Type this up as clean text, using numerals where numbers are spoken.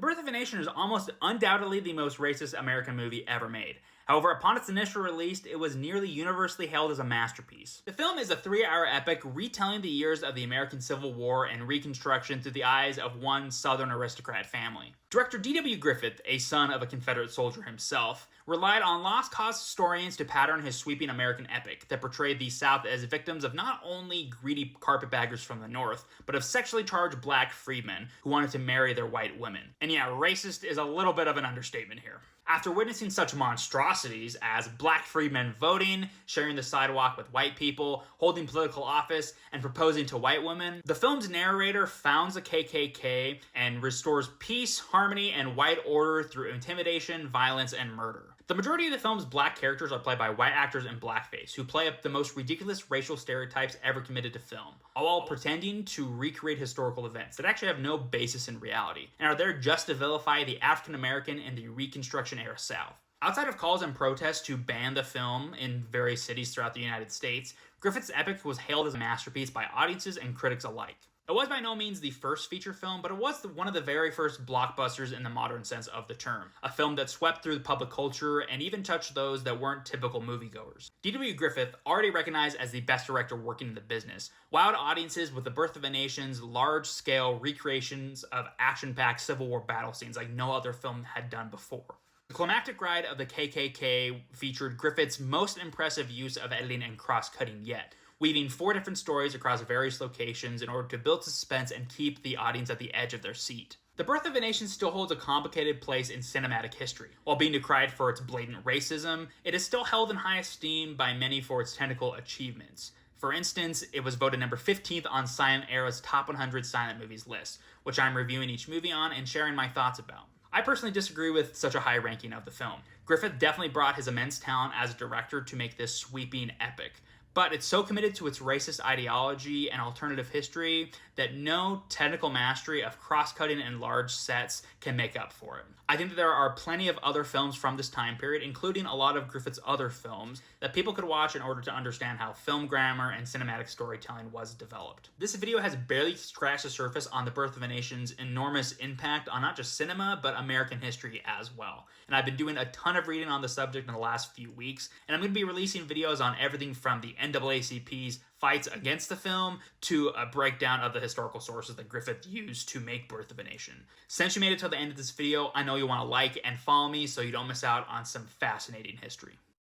The Birth of a Nation is almost undoubtedly the most racist American movie ever made. However, upon its initial release, it was nearly universally hailed as a masterpiece. The film is a 3-hour epic retelling the years of the American Civil War and Reconstruction through the eyes of one Southern aristocrat family. Director D.W. Griffith, a son of a Confederate soldier himself, relied on lost cause historians to pattern his sweeping American epic that portrayed the South as victims of not only greedy carpetbaggers from the North, but of sexually charged black freedmen who wanted to marry their white women. And yeah, racist is a little bit of an understatement here. After witnessing such monstrosities as black freedmen voting, sharing the sidewalk with white people, holding political office, and proposing to white women, the film's narrator founds the KKK and restores peace, harmony, and white order through intimidation, violence, and murder. The majority of the film's black characters are played by white actors in blackface, who play up the most ridiculous racial stereotypes ever committed to film, all while pretending to recreate historical events that actually have no basis in reality, and are there just to vilify the African American in the Reconstruction era South. Outside of calls and protests to ban the film in various cities throughout the United States, Griffith's epic was hailed as a masterpiece by audiences and critics alike. It was by no means the first feature film, but it was one of the very first blockbusters in the modern sense of the term. A film that swept through the public culture and even touched those that weren't typical moviegoers. D.W. Griffith, already recognized as the best director working in the business, wowed audiences with The Birth of a Nation's large-scale recreations of action-packed Civil War battle scenes like no other film had done before. The climactic ride of the KKK featured Griffith's most impressive use of editing and cross-cutting yet, weaving 4 different stories across various locations in order to build suspense and keep the audience at the edge of their seat. The Birth of a Nation still holds a complicated place in cinematic history. While being decried for its blatant racism, it is still held in high esteem by many for its technical achievements. For instance, it was voted number 15th on Silent Era's Top 100 Silent Movies list, which I'm reviewing each movie on and sharing my thoughts about. I personally disagree with such a high ranking of the film. Griffith definitely brought his immense talent as a director to make this sweeping epic, but it's so committed to its racist ideology and alternative history that no technical mastery of cross-cutting and large sets can make up for it. I think that there are plenty of other films from this time period, including a lot of Griffith's other films, that people could watch in order to understand how film grammar and cinematic storytelling was developed. This video has barely scratched the surface on The Birth of a Nation's enormous impact on not just cinema, but American history as well. And I've been doing a ton of reading on the subject in the last few weeks, and I'm going to be releasing videos on everything from the NAACP's fights against the film to a breakdown of the historical sources that Griffith used to make Birth of a Nation. Since you made it till the end of this video, I know you'll want to like and follow me so you don't miss out on some fascinating history.